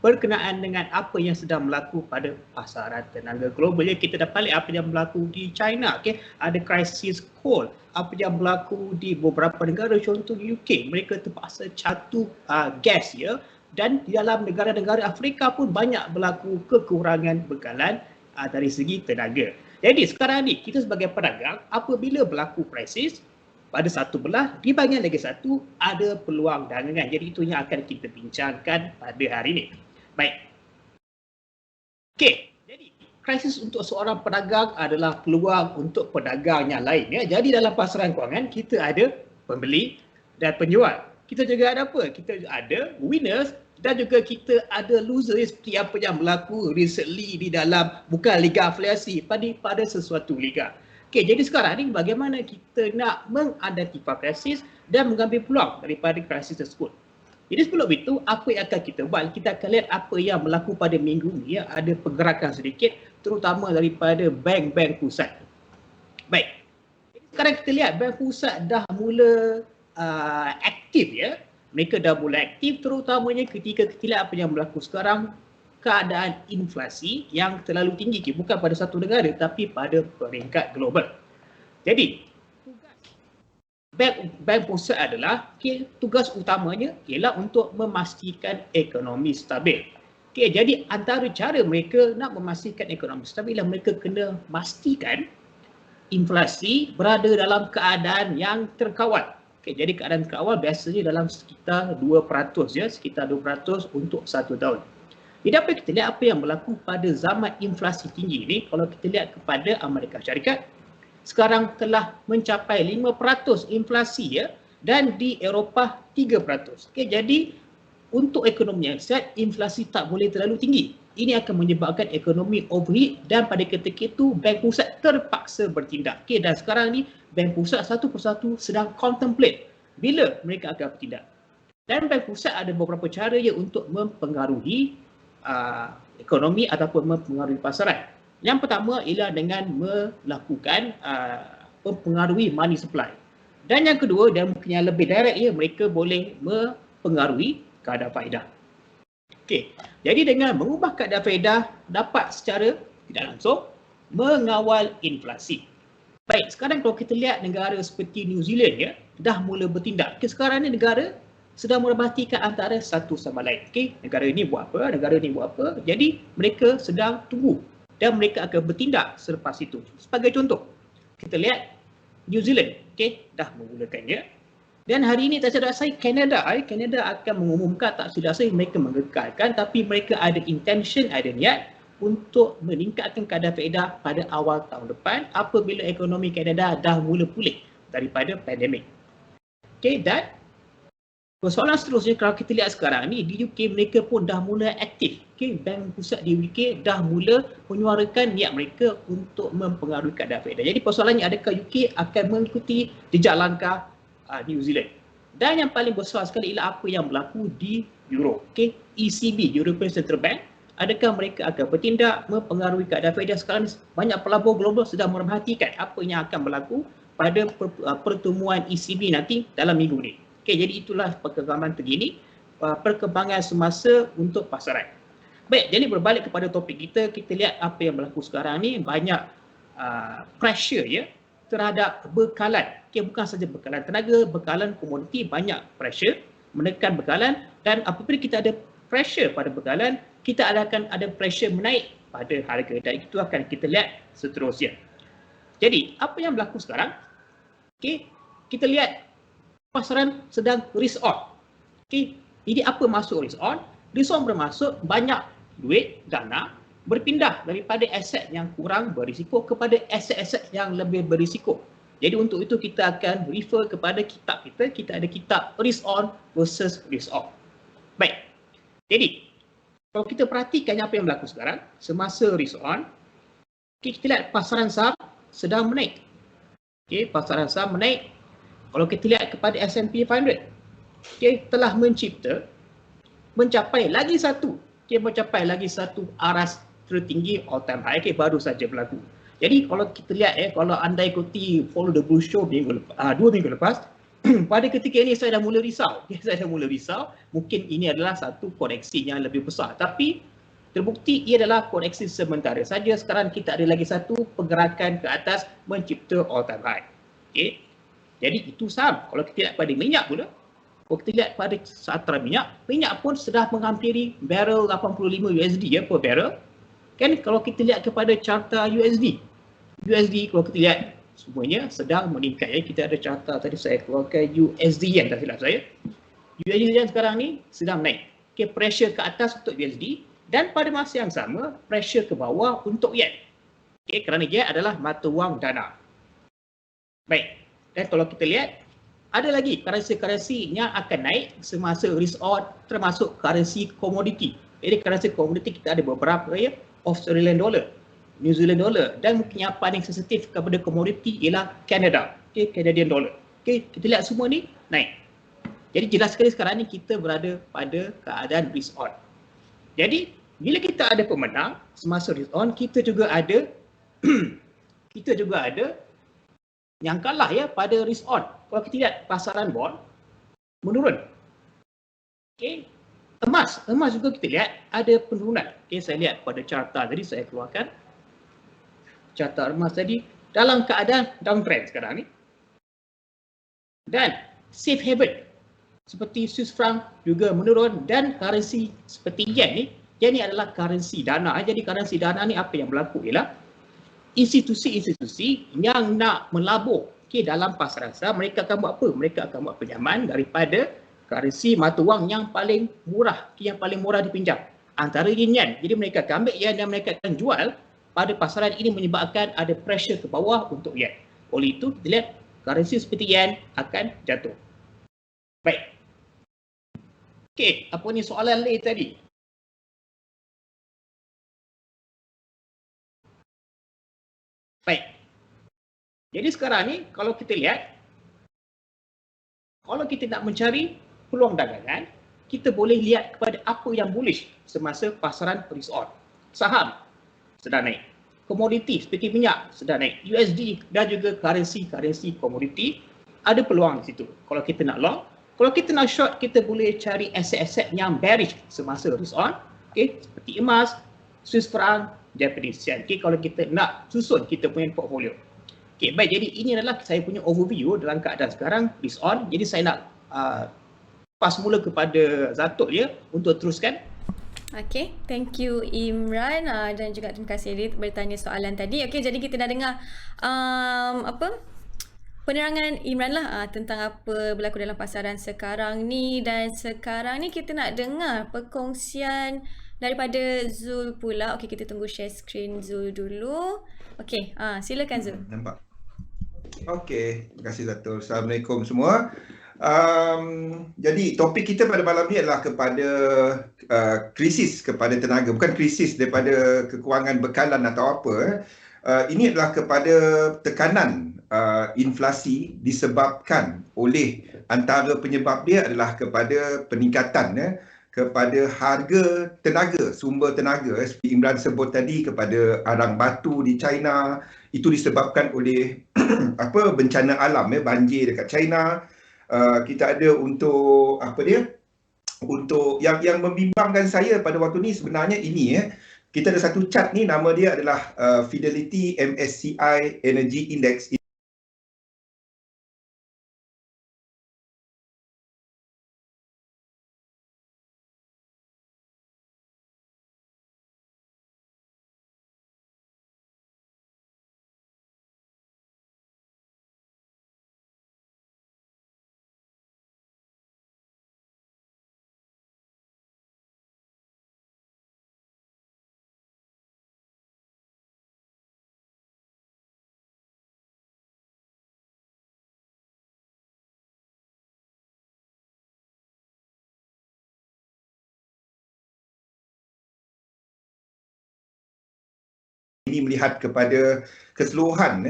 berkenaan dengan apa yang sedang berlaku pada pasaran tenaga global. Ya, kita dapat lihat apa yang berlaku di China. Ada krisis coal. Apa yang berlaku di beberapa negara, contoh UK, mereka terpaksa catu gas, ya. Dan di dalam negara-negara Afrika pun banyak berlaku kekurangan bekalan dari segi tenaga. Jadi sekarang ni kita sebagai pedagang, apabila berlaku krisis pada satu belah, di bahagian lagi satu ada peluang dagangan. Jadi itu yang akan kita bincangkan pada hari ini. Baik. Okey, jadi krisis untuk seorang pedagang adalah peluang untuk pedagang yang lain, ya. Jadi dalam pasaran kewangan kita ada pembeli dan penjual. Kita juga ada apa? Kita ada winners dan juga kita ada losers, seperti apa yang berlaku recently di dalam bukan liga afiliasi pada sesuatu liga. Okey, jadi sekarang ni bagaimana kita nak mengidentifikasi krisis dan mengambil peluang daripada krisis tersebut. Jadi sebelum itu, apa yang akan kita buat? Kita akan lihat apa yang berlaku pada minggu ni, ya. Ada pergerakan sedikit, terutama daripada bank-bank pusat. Baik, jadi sekarang kita lihat bank pusat dah mula aktif, ya. Mereka dah mula aktif, terutamanya ketika kita lihat apa yang berlaku sekarang, keadaan inflasi yang terlalu tinggi, bukan pada satu negara tapi pada peringkat global. Jadi tugas bank pusat adalah tugas utamanya ialah untuk memastikan ekonomi stabil. Jadi antara cara mereka nak memastikan ekonomi stabil ialah mereka kena pastikan inflasi berada dalam keadaan yang terkawal. Jadi keadaan terkawal biasanya dalam sekitar 2%, ya, sekitar 2% untuk satu tahun. Jadi apa kita lihat apa yang berlaku pada zaman inflasi tinggi ini, kalau kita lihat kepada Amerika Syarikat, sekarang telah mencapai 5% inflasi, ya, dan di Eropah 3%. Jadi untuk ekonomi yang sihat, inflasi tak boleh terlalu tinggi. Ini akan menyebabkan ekonomi overheat dan pada ketika itu bank pusat terpaksa bertindak. Dan sekarang ni bank pusat satu persatu sedang contemplate bila mereka akan bertindak. Dan bank pusat ada beberapa cara, ya, untuk mempengaruhi ekonomi ataupun mempengaruhi pasaran. Yang pertama ialah dengan melakukan mempengaruhi money supply. Dan yang kedua, dan mungkin yang lebih direct, ya, mereka boleh mempengaruhi kadar faedah. Okey, jadi dengan mengubah kadar faedah dapat secara tidak langsung mengawal inflasi. Baik, sekarang kalau kita lihat negara seperti New Zealand, ya, dah mula bertindak. Sekarang ni negara sedang merhatikan antara satu sama lain. Negara ini buat apa, negara ini buat apa. Jadi mereka sedang tunggu dan mereka akan bertindak selepas itu. Sebagai contoh, kita lihat New Zealand, dah memulakannya. Dan hari ini tak silap saya Canada akan mengumumkan, tak silap saya mereka mengekalkan, tapi mereka ada intention, ada niat untuk meningkatkan kadar faedah pada awal tahun depan apabila ekonomi Canada dah mula pulih daripada pandemik. Dan persoalan seterusnya, kalau kita lihat sekarang ni di UK, mereka pun dah mula aktif. Bank pusat di UK dah mula menyuarakan niat mereka untuk mempengaruhi kadar faedah. Jadi persoalannya, adakah UK akan mengikuti jejak langkah New Zealand? Dan yang paling besar sekali ialah apa yang berlaku di Euro. ECB, European Central Bank, adakah mereka akan bertindak mempengaruhi kadar faedah? Sekarang banyak pelabur global sedang memerhatikan apa yang akan berlaku pada pertemuan ECB nanti dalam minggu ni. Jadi itulah perkembangan terkini, perkembangan semasa untuk pasaran. Baik, jadi berbalik kepada topik kita, kita lihat apa yang berlaku sekarang ni, banyak pressure, ya, terhadap bekalan. Bukan saja bekalan tenaga, bekalan komoditi, banyak pressure menekan bekalan. Dan apabila kita ada pressure pada bekalan, kita akan ada pressure menaik pada harga. Dan itu akan kita lihat seterusnya. Jadi, apa yang berlaku sekarang? Kita lihat pasaran sedang risk on. Jadi apa maksud risk on? Risk on bermaksud banyak duit, dana berpindah daripada aset yang kurang berisiko kepada aset-aset yang lebih berisiko. Jadi untuk itu kita akan refer kepada kitab kita. Kita ada kitab risk on versus risk off. Baik. Jadi kalau kita perhatikan apa yang berlaku sekarang semasa risk on, kita lihat pasaran saham sedang menaik. Pasaran saham menaik. Kalau kita lihat kepada S&P 500, telah mencapai lagi satu aras tertinggi all time high, baru saja berlaku. Jadi kalau kita lihat, kalau anda ikuti Follow the Blue Show 2 minggu lepas, pada ketika ini saya dah mula risau. Saya dah mula risau, mungkin ini adalah satu koreksi yang lebih besar. Tapi terbukti ia adalah koreksi sementara saja. Sekarang kita ada lagi satu pergerakan ke atas mencipta all time high. Okay. Jadi itu saham. Kalau kita lihat pada minyak pula, kalau kita lihat pada satra minyak, minyak pun sudah menghampiri barrel 85 USD ya per barrel. Kan kalau kita lihat kepada carta USD kalau kita lihat semuanya sedang meningkat ya. Kita ada carta tadi saya keluarkan USD yen tak silap saya. USD yen sekarang ni sedang naik. Okay, pressure ke atas untuk USD dan pada masa yang sama pressure ke bawah untuk yen. Okay, kerana yen adalah mata wang dana. Baik. Dan kalau kita lihat ada lagi currency-currency yang akan naik semasa risk on termasuk currency komoditi. Jadi currency komoditi kita ada beberapa ya. Australian dollar, New Zealand dollar dan mungkin yang paling sensitif kepada komoditi ialah Canada, okay, Canadian dollar. Okay, kita lihat semua ni naik. Jadi jelas sekali sekarang ni kita berada pada keadaan risk on. Jadi bila kita ada pemenang semasa risk on, kita juga ada yang kalah ya pada risk on. Kalau kita lihat pasaran bond menurun. Okay. Emas juga kita lihat ada penurunan. Okay, saya lihat pada carta tadi saya keluarkan. Carta emas tadi dalam keadaan downtrend sekarang ni. Dan safe haven seperti Swiss franc juga menurun dan currency seperti yen ni. Yen ni adalah currency dana. Jadi currency dana ni apa yang berlaku ialah institusi-institusi yang nak melabur dalam pasaran saham, mereka akan buat apa? Mereka akan buat pinjaman daripada currency mata wang yang paling murah, dipinjam. Antara yen. Jadi mereka akan ambil yen dan mereka akan jual pada pasaran ini menyebabkan ada pressure ke bawah untuk yen. Oleh itu kita lihat currency seperti yen akan jatuh. Baik. Okey, apa ni soalan lain tadi? Baik. Jadi sekarang ni kalau kita lihat, kalau kita nak mencari peluang dagangan, kita boleh lihat kepada apa yang bullish semasa pasaran risk on. Saham sedang naik. Komoditi seperti minyak sedang naik. USD dan juga currency komoditi ada peluang di situ. Kalau kita nak long, kalau kita nak short, kita boleh cari aset-aset yang bearish semasa risk on. Okay, seperti emas, Swiss franc, Japanese yen. Okay, kalau kita nak susun kita punya portfolio. Okay, baik. Jadi ini adalah saya punya overview dalam keadaan sekarang risk on. Jadi saya nak pas mula kepada Zatul ya untuk teruskan. Okay, thank you Imran dan juga terima kasih Edith bertanya soalan tadi. Okay, jadi kita dah dengar penerangan Imran lah tentang apa berlaku dalam pasaran sekarang ni, dan sekarang ni kita nak dengar perkongsian daripada Zul pula. Okay, kita tunggu share screen Zul dulu. Okay, silakan Zul. Nampak. Okay, terima kasih Zatul. Assalamualaikum semua. Jadi topik kita pada malam ni adalah kepada krisis kepada tenaga, bukan krisis daripada kekurangan bekalan atau apa. Ini adalah kepada tekanan inflasi disebabkan oleh, antara penyebab dia adalah kepada peningkatan kepada harga tenaga, sumber tenaga. Seperti Imran sebut tadi, kepada arang batu di China, itu disebabkan oleh bencana alam, banjir dekat China. Kita ada untuk untuk yang membimbangkan saya pada waktu ni sebenarnya ini kita ada satu chart ni, nama dia adalah Fidelity MSCI Energy Index. Ini melihat kepada keseluruhan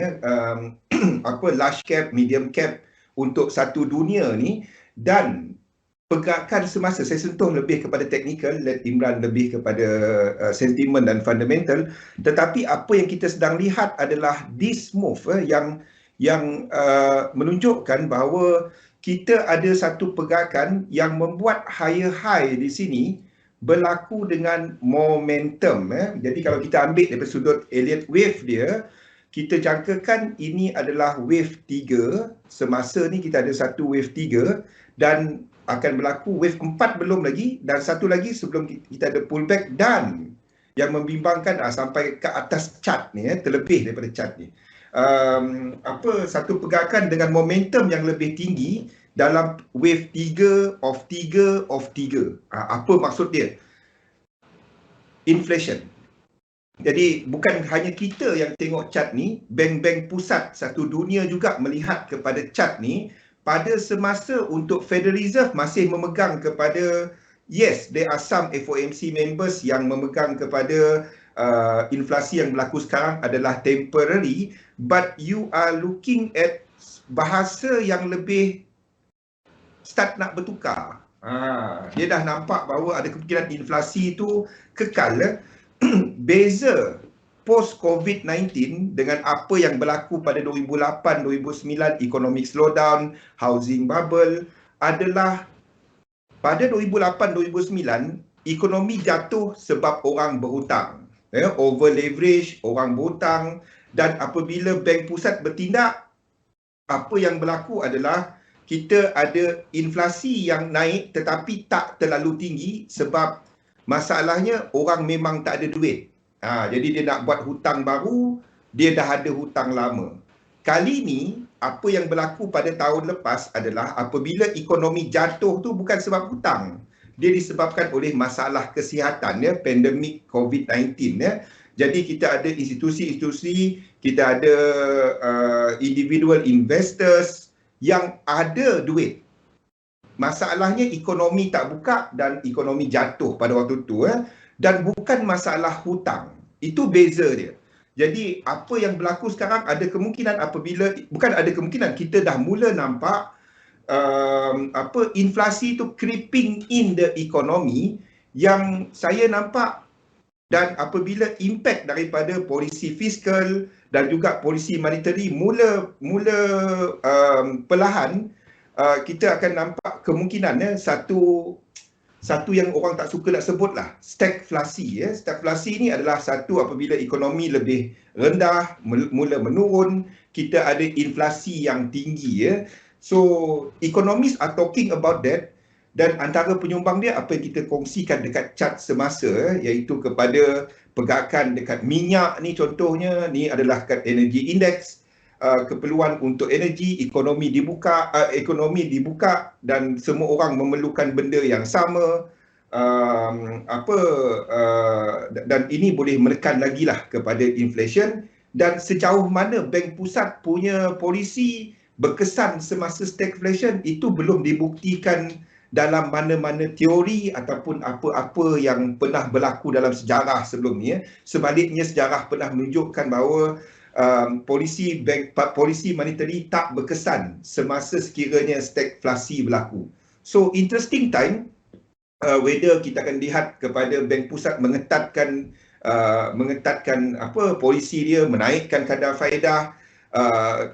large cap, medium cap untuk satu dunia ni, dan pergerakan semasa. Saya sentuh lebih kepada teknikal, let Imran lebih kepada sentimen dan fundamental. Tetapi apa yang kita sedang lihat adalah this move yang menunjukkan bahawa kita ada satu pergerakan yang membuat higher high di sini berlaku dengan momentum. Jadi kalau kita ambil daripada sudut Elliott wave dia, kita jangkakan ini adalah wave 3. Semasa ni kita ada satu wave 3 dan akan berlaku wave 4 belum lagi, dan satu lagi sebelum kita ada pullback, dan yang membimbangkan sampai ke atas chart ni, terlebih daripada chart ni. Satu pergerakan dengan momentum yang lebih tinggi dalam wave 3 of 3 of 3. Apa maksud dia? Inflation. Jadi bukan hanya kita yang tengok chart ni, bank-bank pusat satu dunia juga melihat kepada chart ni. Pada semasa untuk Federal Reserve masih memegang kepada, yes, there are some FOMC members yang memegang kepada inflasi yang berlaku sekarang adalah temporary, but you are looking at bahasa yang lebih start nak bertukar. Dia dah nampak bahawa ada kemungkinan inflasi itu kekal. Beza post COVID-19 dengan apa yang berlaku pada 2008-2009, economic slowdown, housing bubble, adalah pada 2008-2009 ekonomi jatuh sebab orang berhutang, over leverage, orang berhutang, dan apabila bank pusat bertindak, apa yang berlaku adalah kita ada inflasi yang naik tetapi tak terlalu tinggi sebab masalahnya orang memang tak ada duit. Jadi dia nak buat hutang baru, dia dah ada hutang lama. Kali ni, apa yang berlaku pada tahun lepas adalah apabila ekonomi jatuh tu bukan sebab hutang. Dia disebabkan oleh masalah kesihatan, pandemik COVID-19. Jadi kita ada institusi-institusi, kita ada individual investors yang ada duit. Masalahnya ekonomi tak buka dan ekonomi jatuh pada waktu tu. Dan bukan masalah hutang. Itu beza dia. Jadi apa yang berlaku sekarang ada kemungkinan apabila, bukan ada kemungkinan, kita dah mula nampak inflasi itu creeping in the economy yang saya nampak, dan apabila impact daripada polisi fiskal dan juga polisi monetary mula perlahan, kita akan nampak kemungkinan satu yang orang tak suka nak sebut lah, stagflasi. Stagflasi ni adalah satu apabila ekonomi lebih rendah, mula menurun, kita ada inflasi yang tinggi. So, economists are talking about that, dan antara penyumbang dia apa yang kita kongsikan dekat chart semasa, iaitu kepada pergerakan dekat minyak ni contohnya, ni adalah kat energy index, keperluan untuk energi, ekonomi dibuka dan semua orang memerlukan benda yang sama, dan ini boleh menekan lagi lah kepada inflation. Dan sejauh mana bank pusat punya polisi berkesan semasa stagflation itu belum dibuktikan dalam mana-mana teori ataupun apa-apa yang pernah berlaku dalam sejarah sebelum ni. Sebaliknya, sejarah pernah menunjukkan bahawa polisi monetary tak berkesan semasa sekiranya stagflasi berlaku. So interesting time, whether kita akan lihat kepada bank pusat mengetatkan polisi dia, menaikkan kadar faedah,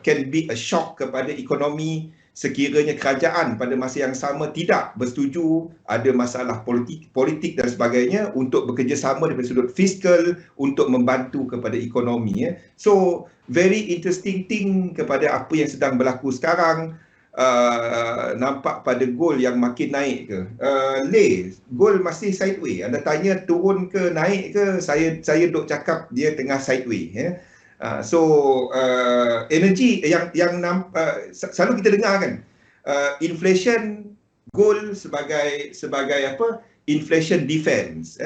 can be a shock kepada ekonomi sekiranya kerajaan pada masa yang sama tidak bersetuju, ada masalah politik dan sebagainya untuk bekerjasama daripada sudut fiskal untuk membantu kepada ekonomi. So, very interesting thing kepada apa yang sedang berlaku sekarang. Nampak pada gold yang makin naik ke? Gold masih sideways. Anda tanya turun ke naik ke? Saya duk cakap dia tengah sideways. Energi yang selalu kita dengar kan, inflation, gold sebagai apa, inflation defense,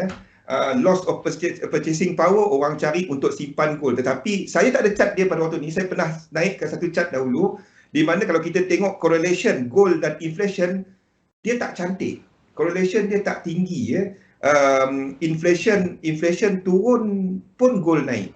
loss of purchasing power, orang cari untuk simpan gold. Tetapi saya tak ada chart dia pada waktu ni. Saya pernah naikkan satu chart dahulu di mana kalau kita tengok correlation gold dan inflation, dia tak cantik, correlation dia tak tinggi. Inflation turun pun gold naik,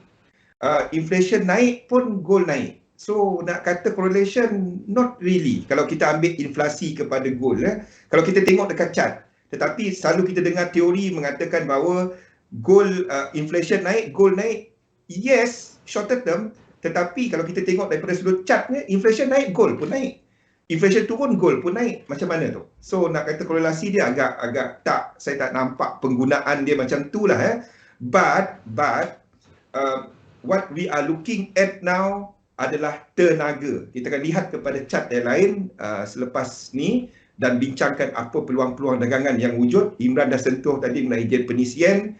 inflation naik pun gold naik. So nak kata correlation, not really kalau kita ambil inflasi kepada gold. Kalau kita tengok dekat chart, tetapi selalu kita dengar teori mengatakan bahawa gold, inflation naik, gold naik. Yes, shorter term, tetapi kalau kita tengok daripada sudut chart ni, inflation naik, gold pun naik. inflation turun, gold pun naik. Macam mana tu? So nak kata korelasi dia agak tak, saya tak nampak penggunaan dia macam tu lah. But what we are looking at now adalah tenaga. Kita akan lihat kepada chart yang lain selepas ni dan bincangkan apa peluang-peluang dagangan yang wujud. Imran dah sentuh tadi mengenai Japanese yen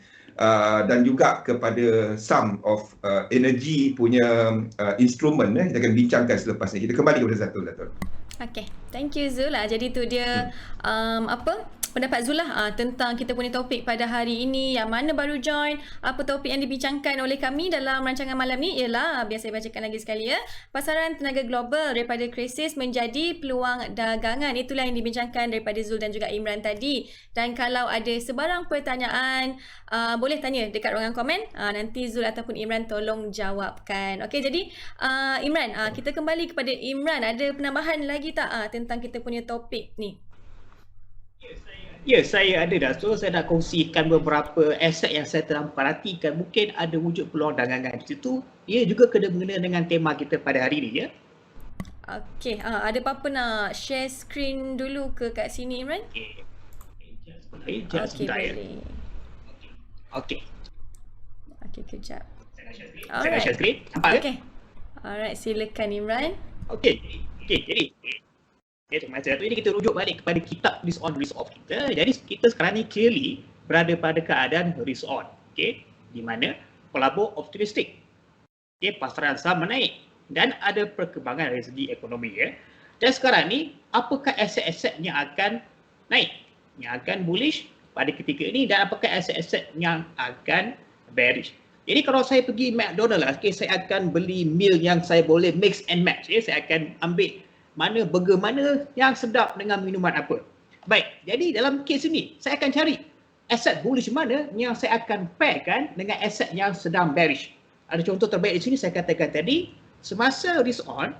dan juga kepada some of energy punya instrument. Kita akan bincangkan selepas ni. Kita kembali kepada Zatul. Okay, thank you Zul. Jadi tu dia pendapat Zul tentang kita punya topik pada hari ini. Yang mana baru join, apa topik yang dibincangkan oleh kami dalam rancangan malam ni ialah, biar saya bacakan lagi sekali ya, pasaran tenaga global daripada krisis menjadi peluang dagangan. Itulah yang dibincangkan daripada Zul dan juga Imran tadi. Dan kalau ada sebarang pertanyaan, boleh tanya dekat ruangan komen. Nanti Zul ataupun Imran tolong jawabkan. Okey, jadi Imran, kita kembali kepada Imran. Ada penambahan lagi tak tentang kita punya topik ni? Ya, saya ada dah. So, saya nak kongsikan beberapa aset yang saya telah perhatikan. Mungkin ada wujud peluang dagangan di situ. Ia juga kena mengena dengan tema kita pada hari ini ya. Okey, ada apa-apa nak share screen dulu ke kat sini Imran? Okey, boleh. Okey. Okey, kejap. Saya nak share screen. Nampak ke? Okey. Alright, silakan Imran. Okey, jadi macam tu ini kita rujuk balik kepada kitab risk on risk off kita. Jadi kita sekarang ni clearly berada pada keadaan risk on. Okey, di mana pelabur optimistik. Okey, pasaran saham menaik dan ada perkembangan dari segi ekonomi ya. Dan sekarang ni apakah aset-aset yang akan naik, yang akan bullish pada ketika ini, dan apakah aset-aset yang akan bearish. Jadi kalau saya pergi McDonald okay, saya akan beli meal yang saya boleh mix and match ya. Saya akan ambil mana burger mana yang sedap dengan minuman apa. Baik, jadi dalam kes ini saya akan cari aset bullish mana yang saya akan pairkan dengan aset yang sedang bearish. Ada contoh terbaik di sini saya katakan tadi, semasa risk on,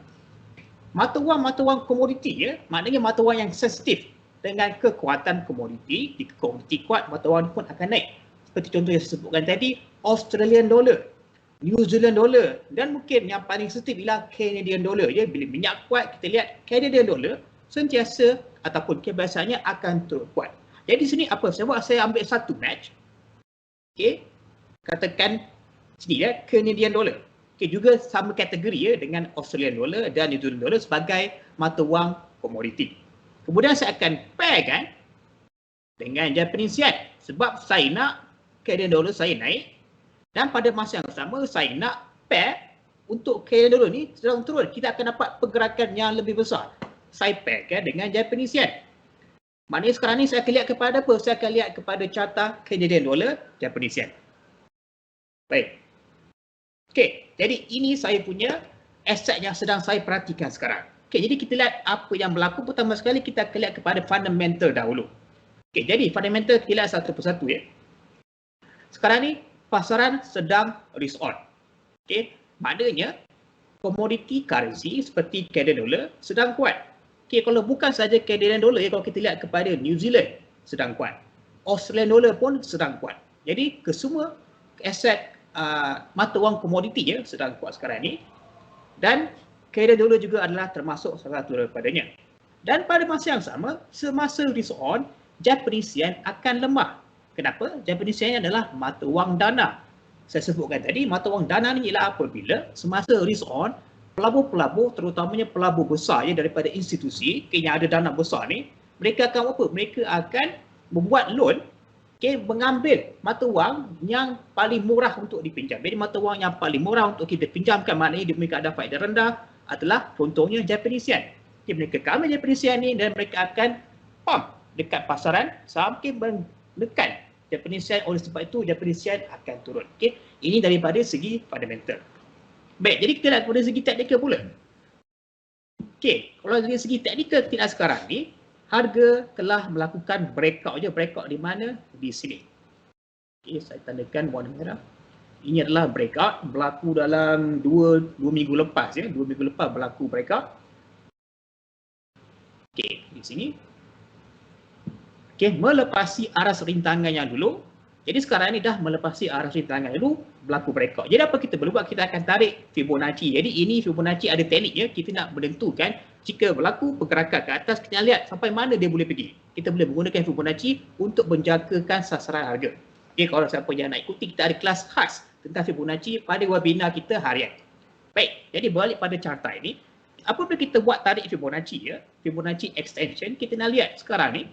mata wang komoditi ya, maknanya mata wang yang sensitif dengan kekuatan komoditi. Jika komoditi kuat, mata wang pun akan naik. Seperti contoh yang saya sebutkan tadi, Australian dollar, New Zealand dollar, dan mungkin yang paling sensitif ialah Canadian dollar. Ya, bila minyak kuat, kita lihat Canadian dollar sentiasa ataupun kebiasaannya akan terus kuat. Jadi di sini apa saya buat? Saya ambil satu match. Okey. Katakan sini ya, Canadian dollar. Okey, juga sama kategori ya dengan Australian dollar dan New Zealand dollar sebagai mata wang komoditi. Kemudian saya akan pairkan dengan Japanese yen sebab saya nak Canadian dollar saya naik. Dan pada masa yang sama, saya nak pair untuk Canadian dollar ni sedang turun. Kita akan dapat pergerakan yang lebih besar. Saya pairkan dengan Japanese yen. Maknanya sekarang ni saya akan lihat kepada apa? Saya akan lihat kepada carta Canadian dollar, Japanese yen. Baik. Okey, jadi ini saya punya aset yang sedang saya perhatikan sekarang. Okey, jadi kita lihat apa yang berlaku. Pertama sekali kita akan lihat kepada fundamental dahulu. Okey, jadi fundamental kita lihat satu persatu ya. Sekarang ni pasaran sedang risk on. Okey, maknanya komoditi currency seperti Canadian dollar sedang kuat. Okey, kalau bukan saja Canadian dollar ya, kalau kita lihat kepada New Zealand sedang kuat. Australian dollar pun sedang kuat. Jadi kesemua aset mata wang komoditi ya sedang kuat sekarang ni. Dan Canadian dollar juga adalah termasuk salah satu daripadanya. Dan pada masa yang sama, semasa risk on, Japanese yen akan lemah. Kenapa? Japanese yen adalah mata wang dana. Saya sebutkan tadi, mata wang dana ni ialah apabila semasa risk on, pelabur-pelabur, terutamanya pelabur besar ya, daripada institusi yang ada dana besar ni, mereka akan apa? Mereka akan membuat loan, mengambil mata wang yang paling murah untuk dipinjam. Jadi mata wang yang paling murah untuk kita pinjamkan, maknanya mereka ada faedah rendah, adalah contohnya Japanese yen. Mereka ambil Japanese yen ni dan mereka akan pump dekat pasaran sampai menekan Japanese yen. Oleh sebab itu Japanese yen akan turun. Okey, ini daripada segi fundamental. Baik, jadi kita lihat pada segi teknikal pula. Okey, kalau dari segi teknikal kita lihat sekarang ni, harga telah melakukan breakout je. Breakout di mana? Di sini. Okey, saya tandakan warna merah. Ini adalah breakout, berlaku dalam 2 minggu lepas ya. 2 minggu lepas berlaku breakout. Okey, di sini. Okey, melepasi aras rintangan yang dulu. Jadi sekarang ni dah melepasi aras rintangan dulu, berlaku breakout. Jadi apa kita perlu buat? Kita akan tarik Fibonacci. Jadi ini Fibonacci ada teknik ya, kita nak menentukan jika berlaku pergerakan ke atas, kita lihat sampai mana dia boleh pergi. Kita boleh menggunakan Fibonacci untuk menjangkakan sasaran harga. Okay, kalau siapa yang nak ikuti, kita ada kelas khas tentang Fibonacci pada webinar kita harian. Baik, jadi balik pada carta ini, apabila kita buat tarik Fibonacci, Fibonacci extension, kita nak lihat sekarang ni,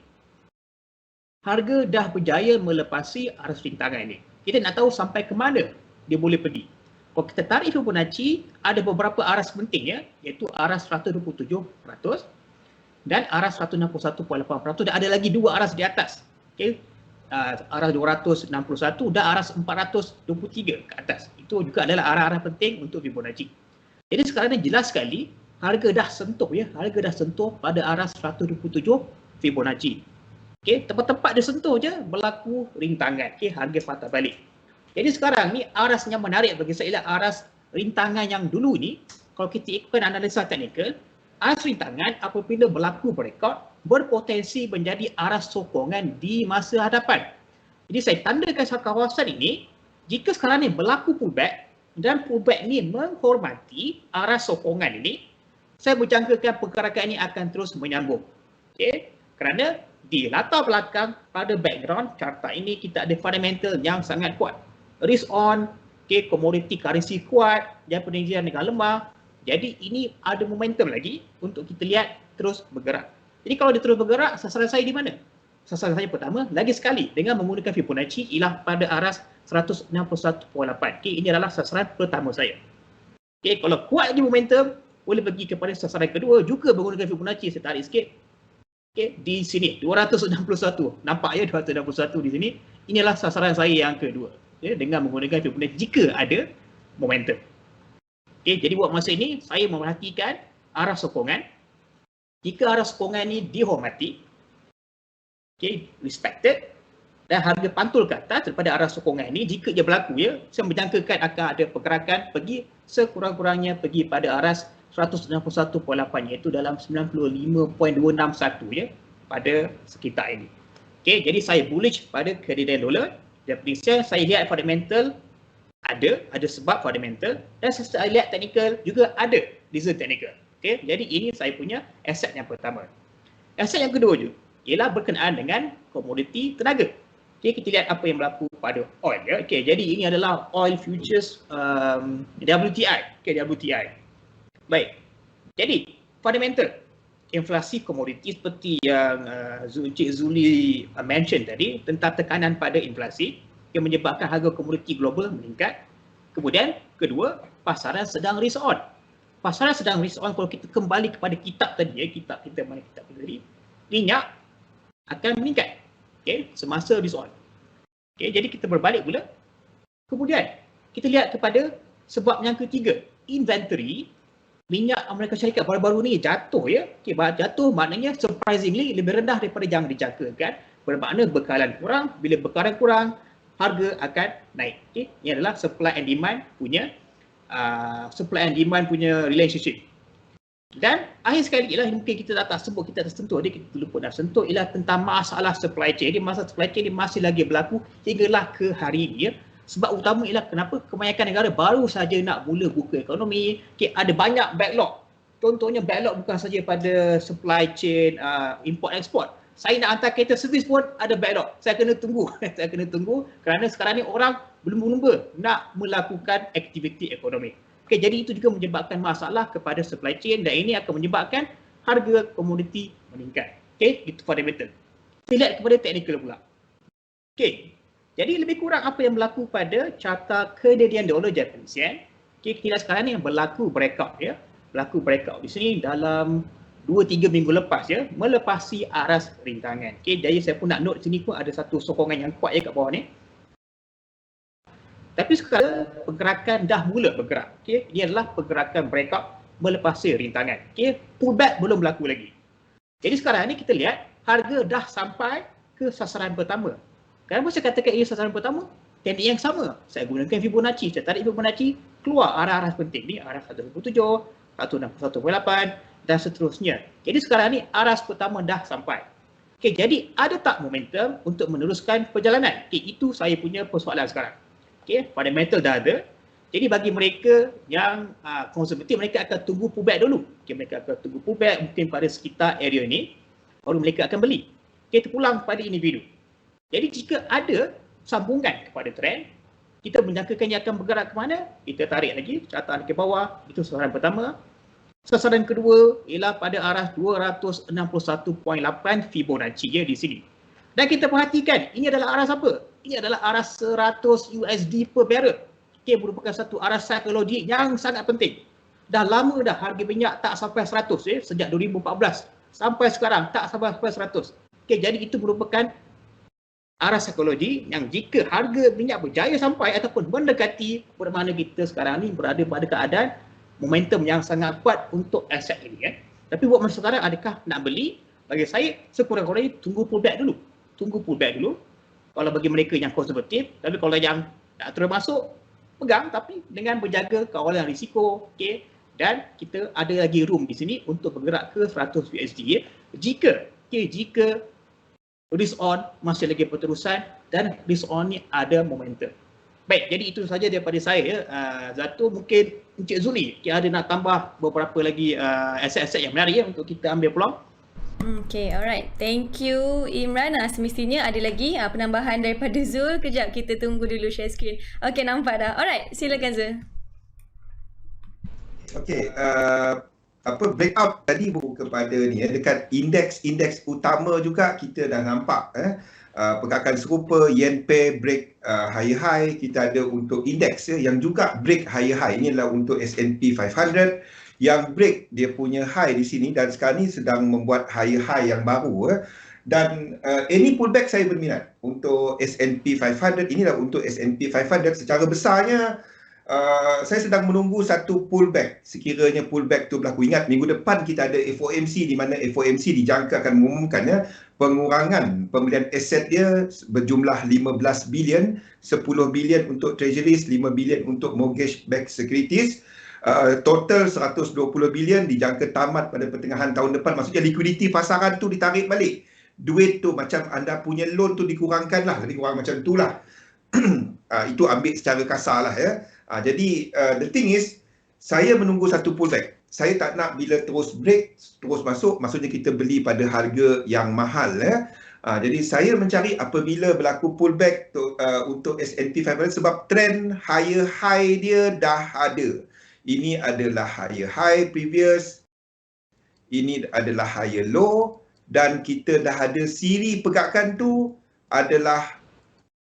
harga dah berjaya melepasi aras rintangan ini. Kita nak tahu sampai ke mana dia boleh pergi. Kalau kita tarik Fibonacci, ada beberapa aras penting, iaitu aras 127% dan aras 161.8%, dan ada lagi dua aras di atas. Okay? Aras 261 dan aras 423 ke atas. Itu juga adalah arah-arah penting untuk Fibonacci. Jadi sekarang ni jelas sekali harga dah sentuh, harga dah sentuh pada aras 127 Fibonacci. Okey, tempat-tempat dia sentuh je berlaku rintangan. Okey, harga patah balik. Jadi sekarang ni aras yang menarik bagi saya ialah aras rintangan yang dulu ni, kalau kita ikutkan analisa teknikal, aras rintangan apabila berlaku breakout berpotensi menjadi aras sokongan di masa hadapan. Jadi saya tandakan kawasan ini, jika sekarang ni berlaku pullback dan pullback ni menghormati aras sokongan ini, saya berjangkakan pergerakan ini akan terus menyambung. Okey, kerana di latar belakang pada background carta ini kita ada fundamental yang sangat kuat. Risk on, commodity currency kuat dan peninggian negara lemah. Jadi ini ada momentum lagi untuk kita lihat terus bergerak. Jadi kalau dia terus bergerak, sasaran saya di mana? Sasaran saya pertama, lagi sekali dengan menggunakan Fibonacci ialah pada aras 161.8. Ini adalah sasaran pertama saya. Kalau kuat lagi momentum, boleh pergi kepada sasaran kedua juga menggunakan Fibonacci. Saya tarik sikit. Di sini 261. Nampak 261 di sini. Inilah sasaran saya yang kedua. Dengan menggunakan Fibonacci jika ada momentum. Jadi buat masa ini saya memerhatikan arah sokongan. Jika arah sokongan ini dihormati, respected, dan harga pantul ke atas daripada arah sokongan ini, jika dia berlaku, saya menjangkakan akan ada pergerakan pergi sekurang-kurangnya pergi pada aras 161.8, iaitu dalam 95.261 pada sekitar ini. Jadi saya bullish pada Canadian dollar. Dan saya lihat fundamental ada sebab fundamental, dan saya lihat technical juga ada reason technical. Jadi ini saya punya aset yang pertama. Aset yang kedua juga ialah berkenaan dengan komoditi tenaga. Kita lihat apa yang berlaku pada oil. Jadi ini adalah oil futures WTI. WTI. Baik. Jadi fundamental inflasi komoditi seperti yang Cik Zuli mention tadi tentang tekanan pada inflasi yang menyebabkan harga komoditi global meningkat. Kemudian kedua, pasaran sedang risk on. Pasaran sedang risk on, kalau kita kembali kepada kitab tadi, kitab kita tadi, minyak akan meningkat semasa risk on. Jadi kita berbalik pula. Kemudian kita lihat kepada sebab yang ketiga, inventory minyak Amerika Syarikat baru-baru ni jatuh jatuh maknanya surprisingly lebih rendah daripada yang dijangkakan. Bermakna bekalan kurang, bila bekalan kurang harga akan naik. Ini adalah supply and demand punya relationship. Dan akhir sekali ialah mungkin kita tak sebut, kita tak sentuh, kita lupa nak sentuh, ialah tentang masalah supply chain. Masalah supply chain ini masih lagi berlaku hinggalah ke hari ini. Sebab utama ialah kenapa kebanyakan negara baru saja nak mula buka ekonomi. Ada banyak backlog. Contohnya backlog bukan saja pada supply chain import-export. Saya nak hantar kereta servis pun ada backlog. Saya kena tunggu. Saya kena tunggu kerana sekarang ni orang belum berlumba nak melakukan aktiviti ekonomi. Jadi itu juga menyebabkan masalah kepada supply chain dan ini akan menyebabkan harga komoditi meningkat. Itu fundamental. Kita lihat kepada technical pula. Jadi lebih kurang apa yang berlaku pada carta Canadian dollar Japanese yen. Kita lihat sekarang ni yang berlaku breakout Berlaku breakout di sini dalam 2-3 minggu lepas melepasi aras rintangan. Jadi saya pun nak note sini pun ada satu sokongan yang kuat kat bawah ni. Tapi sekarang pergerakan dah mula bergerak. Ini adalah pergerakan breakout melepasi rintangan. Pullback belum berlaku lagi. Jadi sekarang ni kita lihat harga dah sampai ke sasaran pertama. Kenapa saya katakan ini sasaran pertama? Teknik yang sama. Saya gunakan Fibonacci. Saya tarik Fibonacci, keluar arah-arah penting ni, arah 127, 161.8 dan seterusnya. Jadi sekarang ni aras pertama dah sampai. Jadi ada tak momentum untuk meneruskan perjalanan? Itu saya punya persoalan sekarang. Fundamental dah ada. Jadi bagi mereka yang konservatif, mereka akan tunggu pullback dulu. Okay, mereka akan tunggu pullback mungkin pada sekitar area ni, baru mereka akan beli. Okay, terpulang pada individu. Jadi jika ada sambungan kepada trend, kita menyangkakan ia akan bergerak ke mana, kita tarik lagi catatan ke bawah. Itu sasaran pertama. Sasaran kedua ialah pada arah 261.8 Fibonacci ya di sini. Dan kita perhatikan, ini adalah arah apa? Ini adalah arah 100 USD per barrel. Okay, merupakan satu arah psikologi yang sangat penting. Dah lama dah harga minyak tak sampai 100 sejak 2014 sampai sekarang tak sampai 100. Okay, jadi itu merupakan arah psikologi yang jika harga minyak berjaya sampai ataupun mendekati, bermakna kita sekarang ni berada pada keadaan momentum yang sangat kuat untuk aset ini kan. Tapi buat masa sekarang, adakah nak beli? Bagi saya sekurang-kurangnya tunggu pullback dulu. Tunggu pullback dulu. Kalau bagi mereka yang konservatif, tapi kalau yang tak terus masuk, pegang tapi dengan berjaga kawalan risiko, okey. Dan kita ada lagi room di sini untuk bergerak ke 100 USD ya. Jika risk on masih lagi perterusan dan risk on ni ada momentum. Baik, jadi itu saja daripada saya. Zato, mungkin Encik Zuli ada nak tambah beberapa lagi aset-aset yang menarik ya untuk kita ambil peluang. Okay, alright. Thank you Imran. Semestinya ada lagi penambahan daripada Zul. Kejap kita tunggu dulu share screen. Okay, nampak dah. Alright, silakan Zul. Okay, breakout tadi buku kepada ni dekat indeks utama juga kita dah nampak pergerakan serupa. Yen pair break higher high, kita ada untuk indeks yang juga break higher high. Ini adalah untuk S&P 500 yang break dia punya high di sini dan sekarang ni sedang membuat higher high yang baru. Dan any pullback saya berminat untuk S&P 500. Inilah untuk S&P 500 secara besarnya. Saya sedang menunggu satu pullback. Sekiranya pullback tu berlaku, ingat minggu depan kita ada FOMC di mana FOMC dijangka akan mengumumkan pengurangan pembelian aset dia berjumlah 15 bilion, 10 bilion untuk treasuries, 5 bilion untuk mortgage backed securities. Total 120 bilion dijangka tamat pada pertengahan tahun depan. Maksudnya liquidity pasaran tu ditarik balik. Duit tu macam anda punya loan tu dikurangkan lah, lebih kurang macam tu lah. Itu ambil secara kasar lah ya. Jadi the thing is, saya menunggu satu pullback. Saya tak nak bila terus break, terus masuk, maksudnya kita beli pada harga yang mahal ya. Jadi saya mencari apabila berlaku pullback untuk S&P 500 sebab trend higher high dia dah ada. Ini adalah higher high previous, ini adalah higher low, dan kita dah ada siri pergerakan tu adalah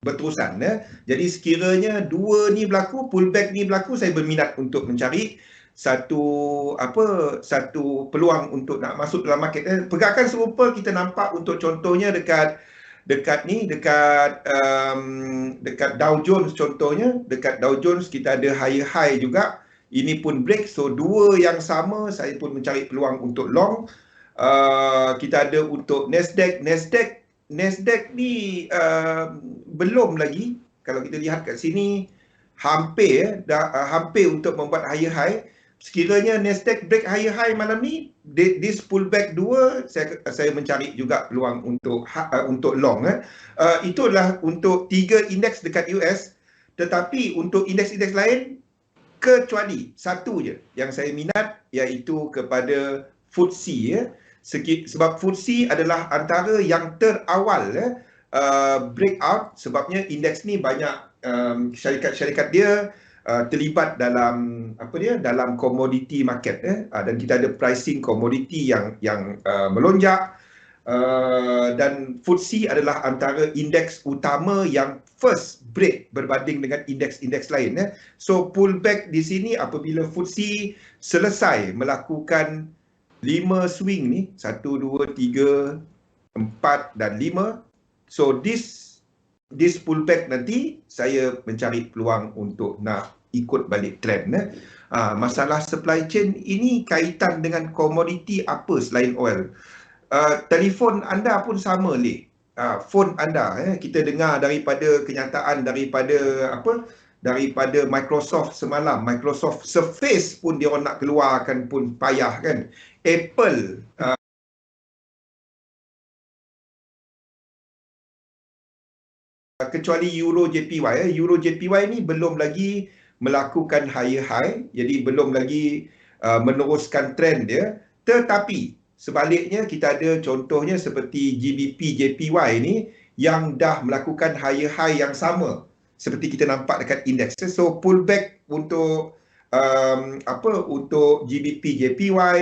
berterusan ya. Jadi sekiranya dua ni berlaku, pullback ni berlaku, saya berminat untuk mencari satu peluang untuk nak masuk dalam market. Pergerakan serupa kita nampak untuk contohnya dekat Dow Jones contohnya. Dekat Dow Jones kita ada higher high juga. Ini pun break, so dua yang sama saya pun mencari peluang untuk long. Kita ada untuk Nasdaq ni belum lagi. Kalau kita lihat kat sini hampir untuk membuat higher high. Sekiranya Nasdaq break higher high malam ni, this pullback 2, saya mencari juga peluang untuk long. Itu adalah untuk 3 indeks dekat US. Tetapi untuk indeks-indeks lain, kecuali satu je yang saya minat, iaitu kepada FTSE ya. Sebab FTSE adalah antara yang terawal breakout, sebabnya indeks ni banyak syarikat-syarikat dia terlibat dalam dalam commodity market dan kita ada pricing commodity yang melonjak. Dan FTSE adalah antara indeks utama yang first break berbanding dengan indeks-indeks lain. So pullback di sini apabila FTSE selesai melakukan 5 swing ni, 1, 2, 3, 4 dan 5. So this pullback nanti saya mencari peluang untuk nak ikut balik trend. Masalah supply chain ini kaitan dengan komoditi apa selain oil. Telefon anda pun sama leh. Phone anda kita dengar daripada kenyataan daripada Microsoft semalam. Microsoft Surface pun dia orang nak keluarkan pun payah kan. Apple kecuali Euro JPY ni belum lagi melakukan higher high, jadi belum lagi meneruskan trend dia. Tetapi sebaliknya kita ada contohnya seperti GBP JPY ni yang dah melakukan higher high yang sama seperti kita nampak dekat indeks. So pullback untuk untuk GBP JPY,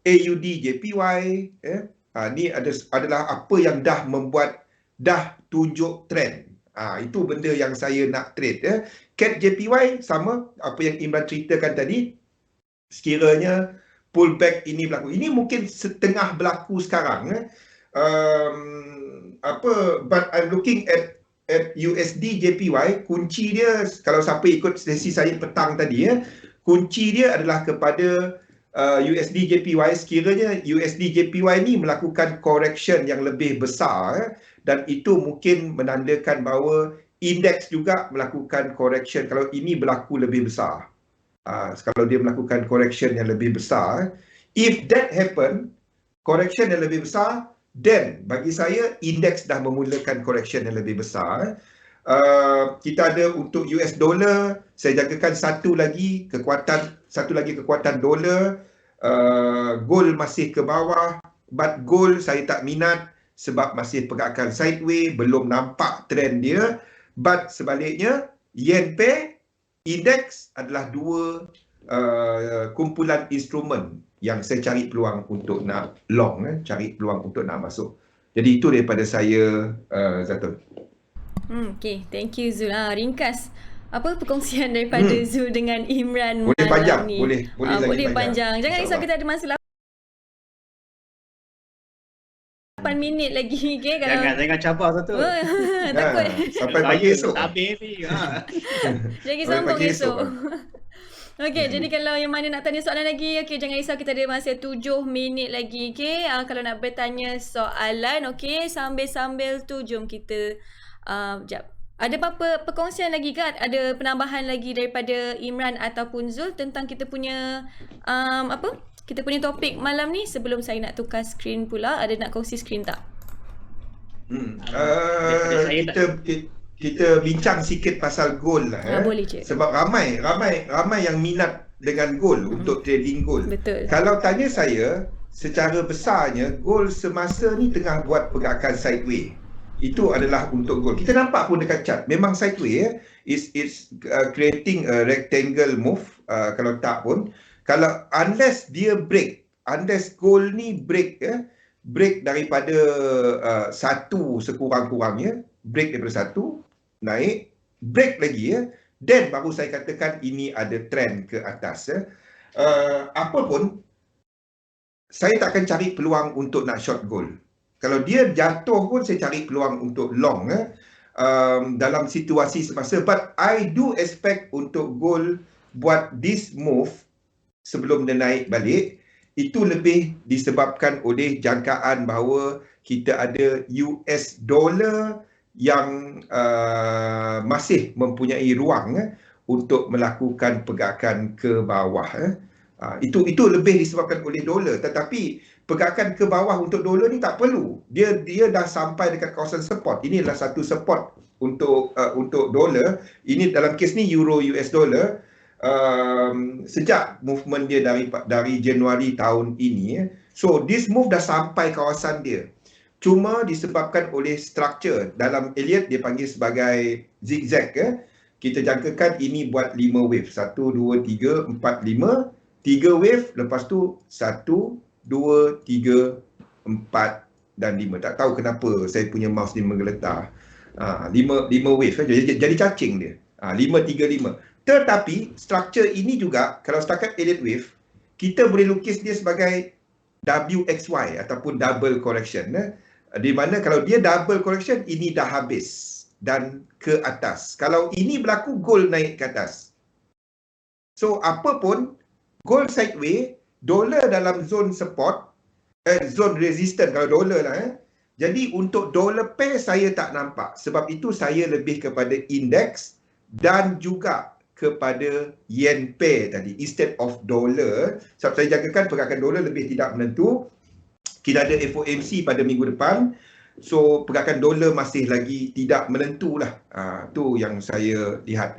AUD JPY, ni adalah apa yang dah tunjuk trend. Itu benda yang saya nak trade. CAD JPY sama apa yang Imran ceritakan tadi. Sekiranya pullback ini berlaku, ini mungkin setengah berlaku sekarang. But I'm looking at USD JPY. Kunci dia, kalau siapa ikut sesi saya petang tadi, kunci dia adalah kepada USD JPY. Sekiranya USD JPY ni melakukan correction yang lebih besar, dan itu mungkin menandakan bahawa indeks juga melakukan correction kalau ini berlaku lebih besar. Kalau dia melakukan correction yang lebih besar, if that happen, correction yang lebih besar, then bagi saya indeks dah memulakan correction yang lebih besar. Kita ada untuk US dollar, saya jagakan satu lagi kekuatan dolar. Gold masih ke bawah, but gold saya tak minat sebab masih pergerakan sideways, belum nampak trend dia. But sebaliknya, yen pair, indeks adalah dua kumpulan instrumen yang saya cari peluang untuk nak long, cari peluang untuk nak masuk. Jadi itu daripada saya, Zatul. Okay, thank you Zul. Ringkas, apa perkongsian daripada Zul dengan Imran boleh malam panjang, ni? Boleh panjang. Jangan risau, kita ada masa 8 minit lagi, okay? Jangan cabar satu. Takut. Sampai pagi esok. Habis ni. Jangan sambung esok. Okey, jadi kalau yang mana nak tanya soalan lagi, okey, jangan risau, kita ada masa 7 minit lagi, okey. Kalau nak bertanya soalan, okey, sambil-sambil tu jom kita jap. Ada apa-apa perkongsian lagi ke? Ada penambahan lagi daripada Imran ataupun Zul tentang kita punya kita punya topik malam ni sebelum saya nak tukar skrin pula? Ada nak kongsi skrin tak? Kita bincang sikit pasal gold lah. Boleh je. Sebab ramai yang minat dengan gold untuk trading gold. Betul. Kalau tanya saya, secara besarnya gold semasa ni tengah buat pergerakan sideways. Itu adalah untuk gold. Kita nampak pun dekat chart, memang sideways. It's creating a rectangle move. Kalau tak pun, kalau unless gold ni break daripada satu sekurang-kurangnya, break daripada satu, naik, break lagi, then baru saya katakan ini ada trend ke atas. Apa pun, saya tak akan cari peluang untuk nak short gold. Kalau dia jatuh pun saya cari peluang untuk long dalam situasi semasa. But I do expect untuk gold buat this move sebelum dia naik balik. Itu lebih disebabkan oleh jangkaan bahawa kita ada US dollar yang masih mempunyai ruang untuk melakukan pergerakan ke bawah. Itu lebih disebabkan oleh dolar. Tetapi pergerakan ke bawah untuk dolar ni tak perlu. Dia dah sampai dekat kawasan support. Ini adalah satu support untuk dolar. Ini dalam kes ni euro US dollar. Sejak movement dia dari Januari tahun ini, so this move dah sampai kawasan dia. Cuma disebabkan oleh structure dalam Elliott dia panggil sebagai zigzag. Kita jangkakan ini buat 5 wave, 1, 2, 3, 4, 5, 3 wave, lepas tu 1, 2, 3, 4 dan 5. Tak tahu kenapa saya punya mouse ni menggeletar. 5 wave, jadi cacing dia. 5, 3, 5. Tetapi structure ini juga, kalau setakat Elliott wave, kita boleh lukis dia sebagai WXY ataupun double correction. Di mana kalau dia double correction, ini dah habis dan ke atas. Kalau ini berlaku, gold naik ke atas. So apa pun, gold sideways, dolar dalam zone support, zone resistance kalau dolar lah. Jadi untuk dollar pair saya tak nampak. Sebab itu saya lebih kepada indeks dan juga kepada yen pair tadi instead of dollar. Sebab saya jagakan pergerakan dolar lebih tidak menentu. Kita ada FOMC pada minggu depan. So pergerakan dolar masih lagi tidak menentu lah. Tu yang saya lihat.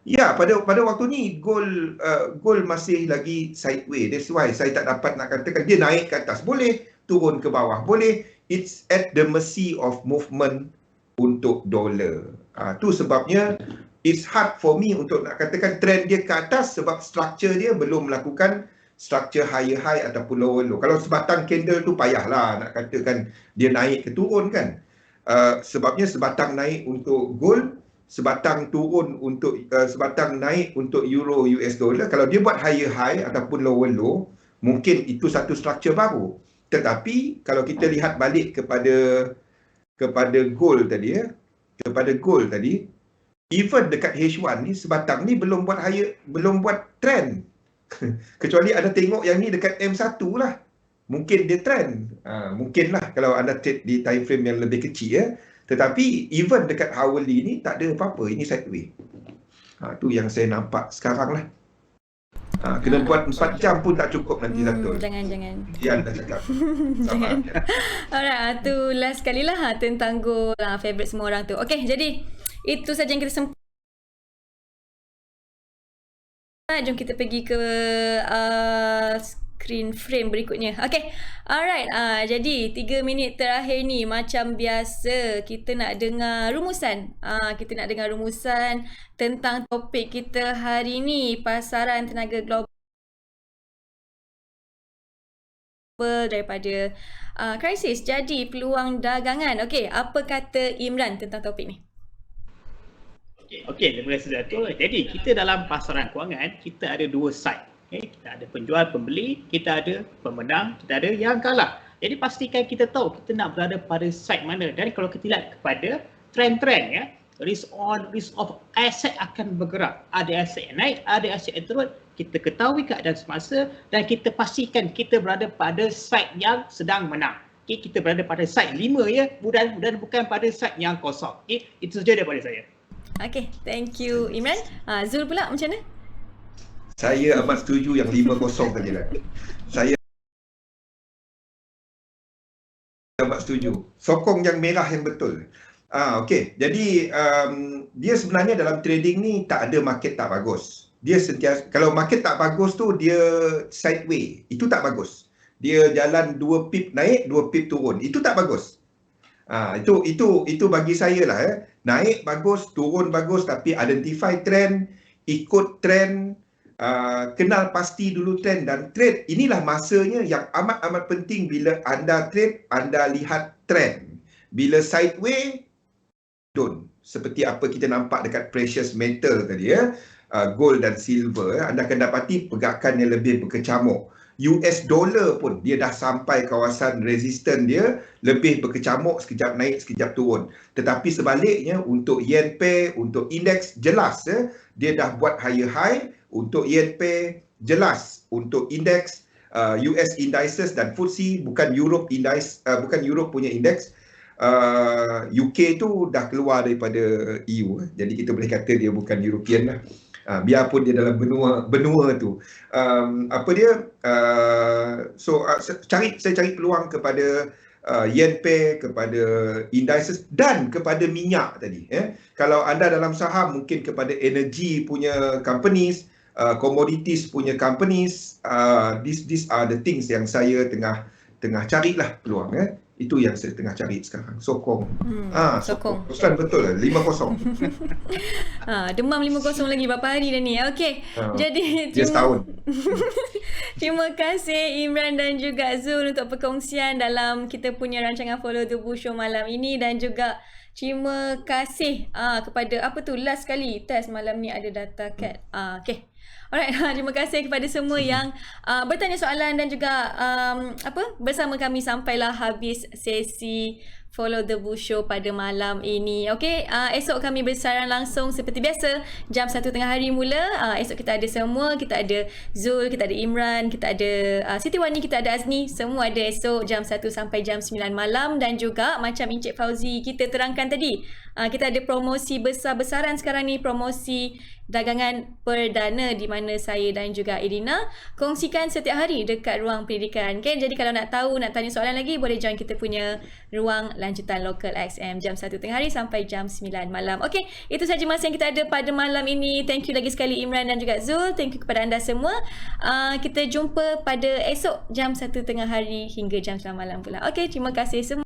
Ya, pada waktu ni gold masih lagi sideways. That's why saya tak dapat nak katakan dia naik ke atas boleh, turun ke bawah boleh. It's at the mercy of movement untuk dolar. Tu sebabnya it's hard for me untuk nak katakan trend dia ke atas sebab structure dia belum melakukan structure higher high ataupun lower low. Kalau sebatang candle tu payahlah nak katakan dia naik ke turun kan. Sebabnya sebatang naik untuk gold, sebatang turun untuk sebatang naik untuk euro US dollar. Kalau dia buat higher high ataupun lower low, mungkin itu satu structure baru. Tetapi kalau kita lihat balik kepada gold tadi kepada gold tadi, even dekat H1 ni sebatang ni belum buat trend. Kecuali ada tengok yang ni dekat M1 lah. Mungkin dia trend. Mungkinlah kalau anda trade di time frame yang lebih kecil ya. Tetapi even dekat hourly ni tak ada apa-apa, ini sideways. Tu yang saya nampak sekarang lah. Kena buat 4 jam pun tak cukup nanti Zatul. Jangan. Dia anda cakap. Jangan. Alright, tu last sekali lah tentang gold favorite semua orang tu. Okay, jadi itu saja yang kita sempat. Jom kita pergi ke screen frame berikutnya. Okay, alright. Jadi 3 minit terakhir ni macam biasa kita nak dengar rumusan. Kita nak dengar rumusan tentang topik kita hari ni, pasaran tenaga global daripada krisis jadi peluang dagangan. Okay, apa kata Imran tentang topik ni? Okey, terima kasih Dato'. Jadi kita dalam pasaran kewangan kita ada 2 side. Okay, kita ada penjual, pembeli, kita ada pemenang, kita ada yang kalah. Jadi pastikan kita tahu kita nak berada pada side mana. Dan kalau kita lihat kepada trend-trend ya, risk on, risk off, aset akan bergerak. Ada aset yang naik, ada aset yang turun. Kita ketahui keadaan semasa dan kita pastikan kita berada pada side yang sedang menang. Okay, kita berada pada side 5 ya, dan bukan pada side yang kosong. Okay, itu saja daripada saya. Okay, thank you Imran. Zul pula macam mana? Saya amat setuju yang 5-0 tadi lah. Saya amat setuju. Sokong yang merah yang betul. Okey. Jadi dia sebenarnya dalam trading ni tak ada market tak bagus. Dia sentiasa, kalau market tak bagus tu dia sideways. Itu tak bagus. Dia jalan 2 pip naik, 2 pip turun. Itu tak bagus. Itu bagi saya lah. Naik bagus, turun bagus, tapi identify trend, ikut trend, kenal pasti dulu trend dan trade. Inilah masanya yang amat penting bila anda trade, anda lihat trend. Bila sideways, don't. Seperti apa kita nampak dekat precious metal tadi ya, gold dan silver, anda akan dapati pergerakan yang lebih berkecamuk. US dollar pun dia dah sampai kawasan resisten dia, lebih berkecamuk, sekejap naik, sekejap turun. Tetapi sebaliknya untuk yen pair, untuk indeks jelas dia dah buat higher high. Untuk yen pair jelas, untuk indeks US indices dan FTSE, bukan Europe index, bukan Europe punya indeks. UK tu dah keluar daripada EU, jadi kita boleh kata dia bukan European lah. Biarpun dia dalam benua tu. Saya cari peluang kepada yen pair, kepada indices dan kepada minyak tadi. Kalau anda dalam saham mungkin kepada energy punya companies, commodities punya companies, these are the things yang saya tengah carilah peluang. Itu yang saya tengah cari sekarang. Sokong. Sokong. Ustaz betul lah. 5-0. Demam 5-0 lagi berapa hari dah ni. Okey. Jadi setahun. Terima kasih Imran dan juga Zul untuk perkongsian dalam kita punya rancangan Follow the Bull Show malam ini, dan juga terima kasih kepada last kali test malam ni ada data cat. Okey. Alright, terima kasih kepada semua yang bertanya soalan dan juga bersama kami sampailah habis sesi Follow the Bull Show pada malam ini. Okey, esok kami bersiaran langsung seperti biasa jam 1 tengah hari mula. Esok kita ada semua, kita ada Zul, kita ada Imran, kita ada Siti Wani, kita ada Azni, semua ada esok jam 1 sampai jam 9 malam. Dan juga macam Encik Fauzi kita terangkan tadi, kita ada promosi besar-besaran sekarang ni, promosi dagangan perdana di mana saya dan juga Irina kongsikan setiap hari dekat ruang pendidikan. Okay? Jadi kalau nak tahu, nak tanya soalan lagi, boleh join kita punya ruang lanjutan Local XM jam 1 tengah hari sampai jam 9 malam. Okay, itu saja masa yang kita ada pada malam ini. Thank you lagi sekali Imran dan juga Zul. Thank you kepada anda semua. Kita jumpa pada esok jam 1 tengah hari hingga jam 9 malam pula. Okay, terima kasih semua.